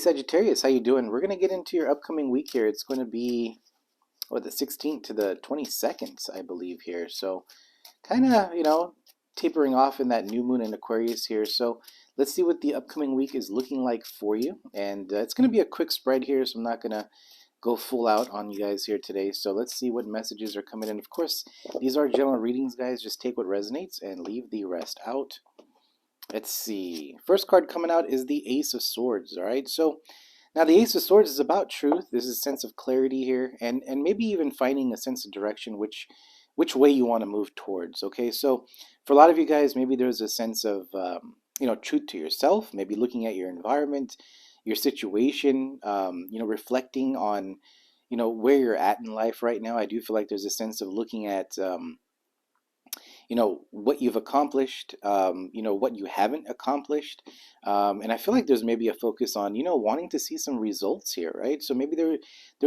Sagittarius, how you doing? We're gonna get into your upcoming week here. It's going to be the 16th to the 22nd, I believe here. So kind of, tapering off in that new moon in Aquarius here. So let's see what the upcoming week is looking like for you. And it's going to be a quick spread here, so I'm not going to go full out on you guys here today. So let's see what messages are coming in. Of course, these are general readings, guys. Just take what resonates and leave the rest out. Let's see. First card coming out is the Ace of Swords. All right. So now the Ace of Swords is about truth. This is a sense of clarity here, and maybe even finding a sense of direction, which way you want to move towards. Okay. So for a lot of you guys, maybe there's a sense of truth to yourself. Maybe looking at your environment, your situation. Reflecting on where you're at in life right now. I do feel like there's a sense of looking at what you've accomplished, what you haven't accomplished. And I feel like there's maybe a focus on, wanting to see some results here, right? So maybe there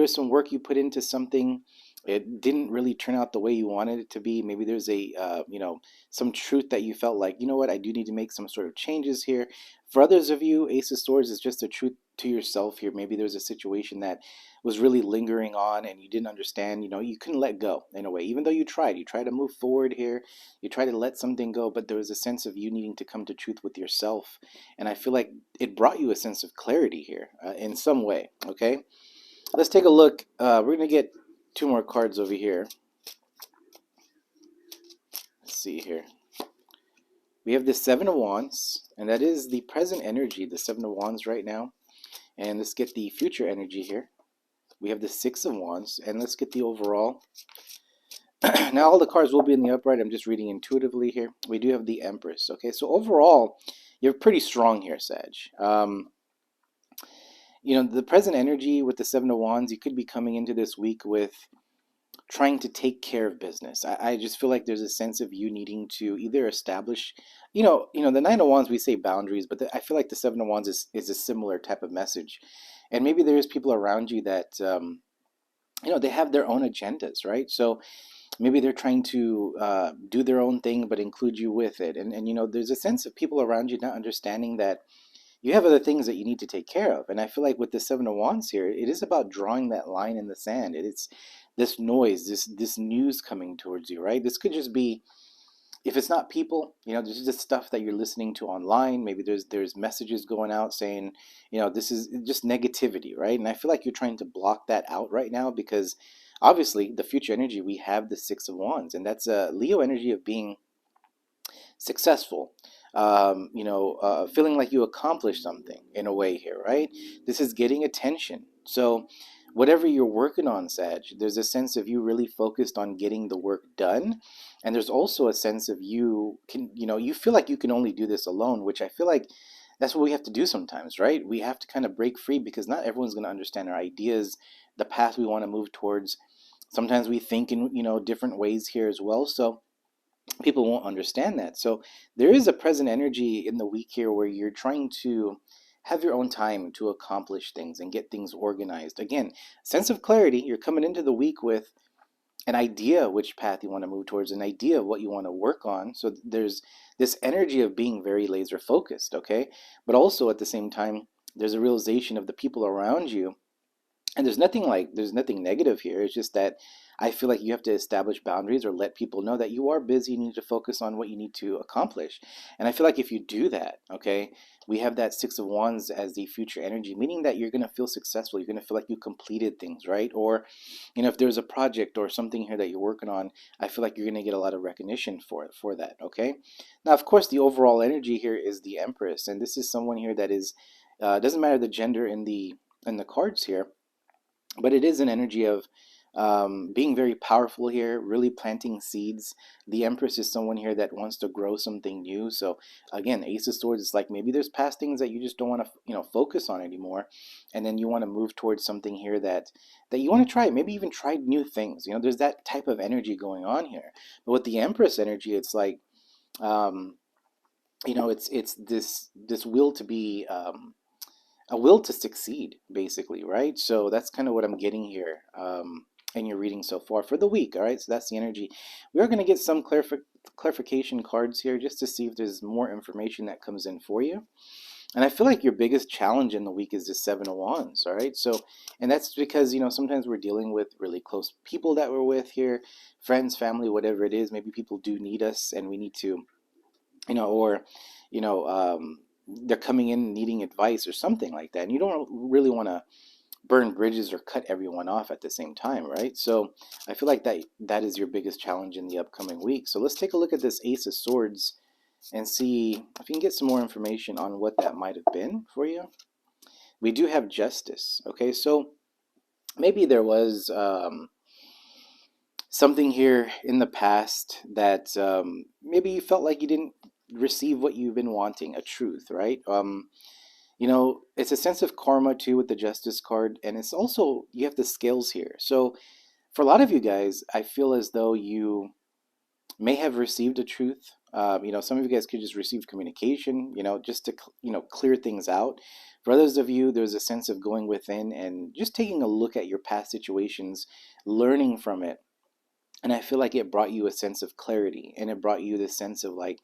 was some work you put into something. It didn't really turn out the way you wanted it to be. Maybe there's some truth that you felt like, what, I do need to make some sort of changes here. For others of you, Ace of Swords is just a truth to yourself here. Maybe there's a situation that was really lingering on and you didn't understand, you couldn't let go in a way, even though you tried to move forward here. You try to let something go, but there was a sense of you needing to come to truth with yourself. And I feel like it brought you a sense of clarity here in some way. Okay, let's take a look. We're going to get two more cards over here. Let's see here. We have the Seven of Wands, and that is the present energy, the Seven of Wands right now. And let's get the future energy here. We have the Six of Wands, and let's get the overall. Now all the cards will be in the upright. I'm just reading intuitively here. We do have the Empress. Okay, so overall, you're pretty strong here, Sag. The present energy with the Seven of Wands, you could be coming into this week with trying to take care of business. I just feel like there's a sense of you needing to either establish, the Nine of Wands, we say boundaries, but I feel like the Seven of Wands is a similar type of message. And maybe there's people around you that, they have their own agendas, right? So maybe they're trying to do their own thing, but include you with it. And there's a sense of people around you not understanding that you have other things that you need to take care of. And I feel like with the Seven of Wands here, it is about drawing that line in the sand. It's this noise, this news coming towards you, right? This could just be, if it's not people, there's just stuff that you're listening to online. Maybe there's messages going out saying, this is just negativity, right? And I feel like you're trying to block that out right now because obviously the future energy, we have the Six of Wands, and that's a Leo energy of being successful, feeling like you accomplished something in a way here, right? This is getting attention. So whatever you're working on, Sag, there's a sense of you really focused on getting the work done. And there's also a sense of you feel like you can only do this alone, which I feel like that's what we have to do sometimes, right? We have to kind of break free because not everyone's going to understand our ideas, the path we want to move towards. Sometimes we think in, different ways here as well. So people won't understand that. So there is a present energy in the week here where you're trying to have your own time to accomplish things and get things organized. Again, sense of clarity. You're coming into the week with an idea which path you want to move towards, an idea of what you want to work on. So there's this energy of being very laser focused, okay? But also at the same time, there's a realization of the people around you. And there's nothing negative here. It's just that I feel like you have to establish boundaries or let people know that you are busy. You need to focus on what you need to accomplish. And I feel like if you do that, okay, we have that Six of Wands as the future energy, meaning that you're going to feel successful. You're going to feel like you completed things, right? Or, if there's a project or something here that you're working on, I feel like you're going to get a lot of recognition for that, okay? Now, of course, the overall energy here is the Empress. And this is someone here that is, doesn't matter the gender in the cards here, but it is an energy of being very powerful here, really planting seeds. The Empress is someone here that wants to grow something new. So again, Ace of Swords is like maybe there's past things that you just don't want to focus on anymore, and then you want to move towards something here that you want to try. Maybe even try new things. There's that type of energy going on here. But with the Empress energy, it's like it's this will to be. A will to succeed, basically, right? So that's kind of what I'm getting here in your reading so far for the week, all right? So that's the energy. We are going to get some clarification cards here just to see if there's more information that comes in for you. And I feel like your biggest challenge in the week is the Seven of Wands, all right? So, and that's because, sometimes we're dealing with really close people that we're with here, friends, family, whatever it is. Maybe people do need us and we need to, or, you know, um, they're coming in needing advice or something like that. And you don't really want to burn bridges or cut everyone off at the same time, right? So I feel like that is your biggest challenge in the upcoming week. So let's take a look at this Ace of Swords and see if you can get some more information on what that might have been for you. We do have Justice. Okay, so maybe there was something here in the past that maybe you felt like you didn't receive what you've been wanting, a truth, right? It's a sense of karma too with the Justice card, and it's also you have the scales here. So for a lot of you guys, I feel as though you may have received a truth. Some of you guys could just receive communication, just to clear things out. For others of you, there's a sense of going within and just taking a look at your past situations, learning from it. And I feel like it brought you a sense of clarity, and it brought you this sense of like,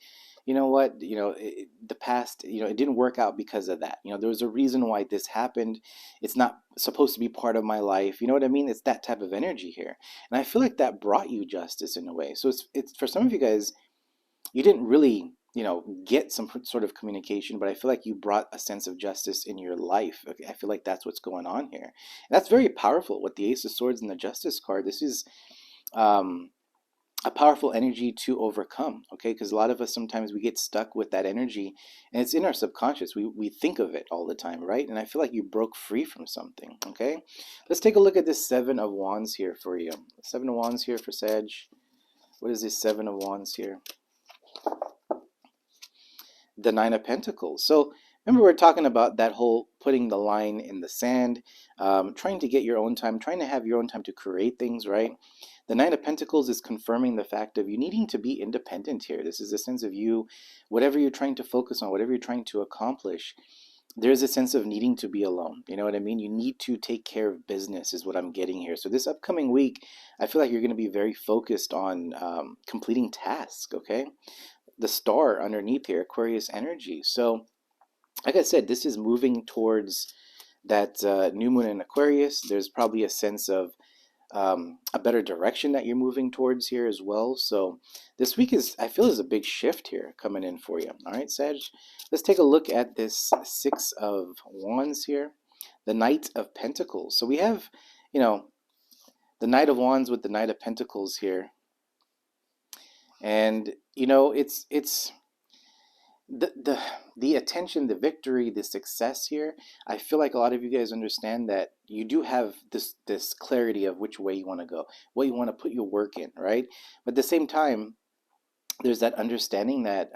you know what, the past, it didn't work out because of that. There was a reason why this happened. It's not supposed to be part of my life. You know what I mean? It's that type of energy here. And I feel like that brought you justice in a way. So it's for some of you guys, you didn't really, get some sort of communication, but I feel like you brought a sense of justice in your life. Okay, I feel like that's what's going on here. And that's very powerful with the Ace of Swords and the Justice card. This is um, a powerful energy to overcome, okay? Because a lot of us sometimes we get stuck with that energy, and it's in our subconscious. We think of it all the time, right? And I feel like you broke free from something, okay? Let's take a look at this Seven of Wands here for you. Seven of Wands here for Sag. What is this Seven of Wands here? The Nine of Pentacles. So remember, we're talking about that whole putting the line in the sand, trying to get your own time, trying to have your own time to create things, right? The Nine of Pentacles is confirming the fact of you needing to be independent here. This is a sense of you, whatever you're trying to focus on, whatever you're trying to accomplish, there's a sense of needing to be alone. You know what I mean? You need to take care of business, is what I'm getting here. So this upcoming week, I feel like you're going to be very focused on completing tasks, okay? The star underneath here, Aquarius energy. So like I said, this is moving towards that new moon in Aquarius. There's probably a sense of a better direction that you're moving towards here as well. So this week I feel is a big shift here coming in for you. All right, Sag, let's take a look at this Six of Wands here, the Knight of Pentacles. So we have, the Knight of Wands with the Knight of Pentacles here. And, it's the attention, the victory, the success here. I feel like a lot of you guys understand that you do have this clarity of which way you want to go, what you want to put your work in, right? But at the same time, there's that understanding that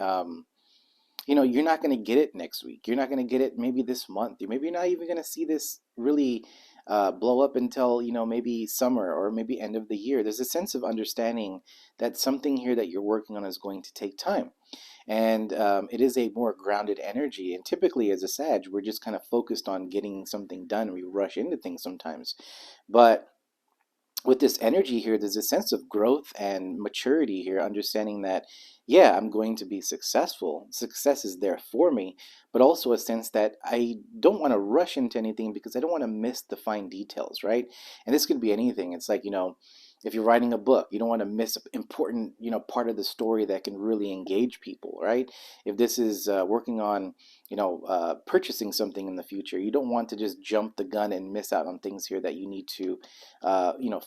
you're not going to get it next week. You're not going to get it maybe this month. Maybe you're not even going to see this really blow up until maybe summer or maybe end of the year. There's a sense of understanding that something here that you're working on is going to take time. And it is a more grounded energy. And typically, as a Sag, we're just kind of focused on getting something done. We rush into things sometimes. But with this energy here, there's a sense of growth and maturity here, understanding that, yeah, I'm going to be successful. Success is there for me, but also a sense that I don't want to rush into anything because I don't want to miss the fine details, right? And this could be anything. It's like, if you're writing a book, you don't want to miss an important, part of the story that can really engage people, right? If this is working on, purchasing something in the future, you don't want to just jump the gun and miss out on things here that you need to,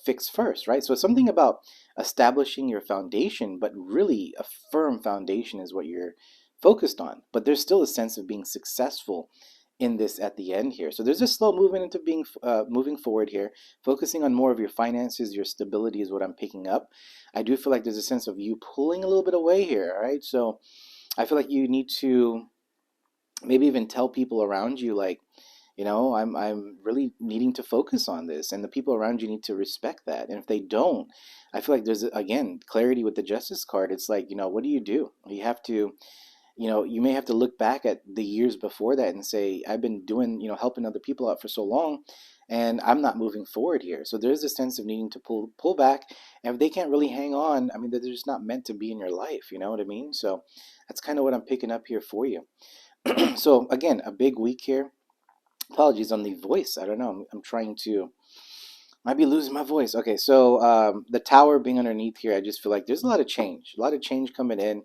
fix first, right? So it's something about establishing your foundation, but really a firm foundation is what you're focused on. But there's still a sense of being successful in this at the end here. So there's a slow movement into being moving forward here, focusing on more of your finances, your stability is what I'm picking up. I do feel like there's a sense of you pulling a little bit away here, all right? So I feel like you need to maybe even tell people around you, like, I'm really needing to focus on this, and the people around you need to respect that. And if they don't, I feel like there's again clarity with the Justice card. It's like, what do? You have to, you may have to look back at the years before that and say, I've been doing, helping other people out for so long, and I'm not moving forward here. So there's a sense of needing to pull back. And if they can't really hang on, I mean, they're just not meant to be in your life. You know what I mean? So that's kind of what I'm picking up here for you. So again, a big week here. Apologies on the voice. I don't know. I'm trying to. Might be losing my voice. Okay, so the tower being underneath here, I just feel like there's a lot of change coming in.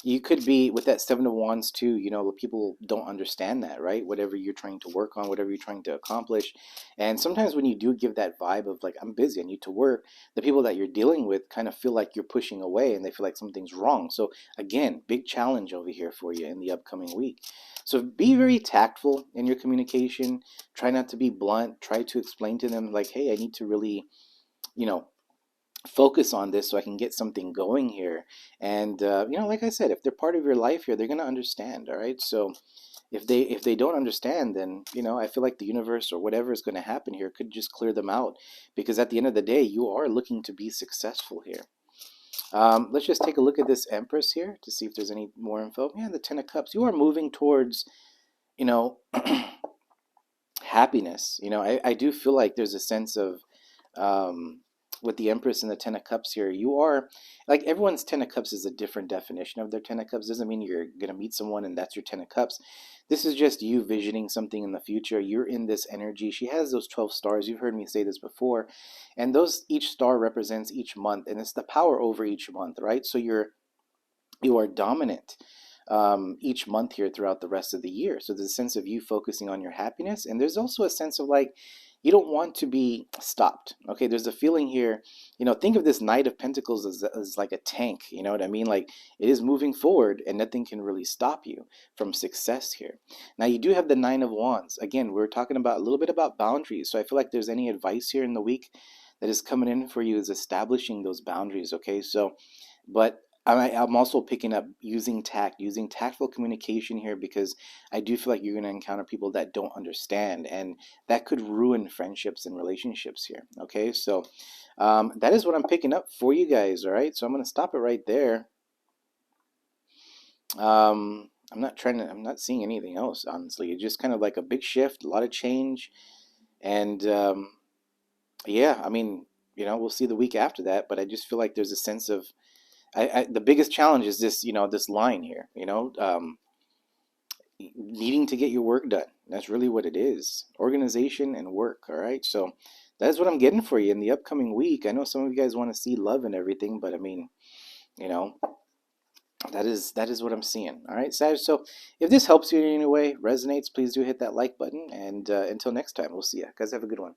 You could be with that seven of wands too. You know, people don't understand that, right? Whatever you're trying to work on, whatever you're trying to accomplish. And sometimes when you do give that vibe of like, I'm busy, I need to work, the people that you're dealing with kind of feel like you're pushing away and they feel like something's wrong. So again, big challenge over here for you in the upcoming week. So be very tactful in your communication. Try not to be blunt. Try to explain to them like, hey, I need to really, you know, focus on this so I can get something going here. And you know, like I said, if they're part of your life here, they're gonna understand. All right. So if they don't understand, then you know, I feel like the universe or whatever is going to happen here could just clear them out, because at the end of the day, you are looking to be successful here. Let's just take a look at this Empress here to see if there's any more info. Yeah, the Ten of Cups. You are moving towards, you know, happiness. You know, I do feel like there's a sense of um, with the Empress and the Ten of Cups here, you are like everyone's Ten of Cups is a different definition of their Ten of Cups. Doesn't mean you're gonna meet someone and that's your Ten of Cups. This is just you visioning something in the future. You're in this energy. She has those 12 stars. You've heard me say this before, and those each star represents each month, and it's the power over each month, right? So you are dominant each month here throughout the rest of the year. So there's a sense of you focusing on your happiness, and there's also a sense of like you don't want to be stopped. Okay, there's a feeling here. You know, think of this Knight of Pentacles as like a tank. You know what I mean? Like it is moving forward, and nothing can really stop you from success here. Now you do have the Nine of Wands. Again, we're talking about a little bit about boundaries. So I feel like there's any advice here in the week that is coming in for you is establishing those boundaries. Okay, so but I'm also picking up using tact, using tactful communication here, because I do feel like you're going to encounter people that don't understand, and that could ruin friendships and relationships here. Okay, so that is what I'm picking up for you guys. All right, so I'm going to stop it right there. I'm not seeing anything else, honestly. It's just kind of like a big shift, a lot of change, and yeah, I mean, you know, we'll see the week after that, but I just feel like there's a sense of the biggest challenge is this, you know, this line here, you know, needing to get your work done. That's really what it is. Organization and work. All right. So that's what I'm getting for you in the upcoming week. I know some of you guys want to see love and everything, but I mean, you know, that is what I'm seeing. All right, Sag. So if this helps you in any way, resonates, please do hit that like button. And until next time, we'll see you guys. Have a good one.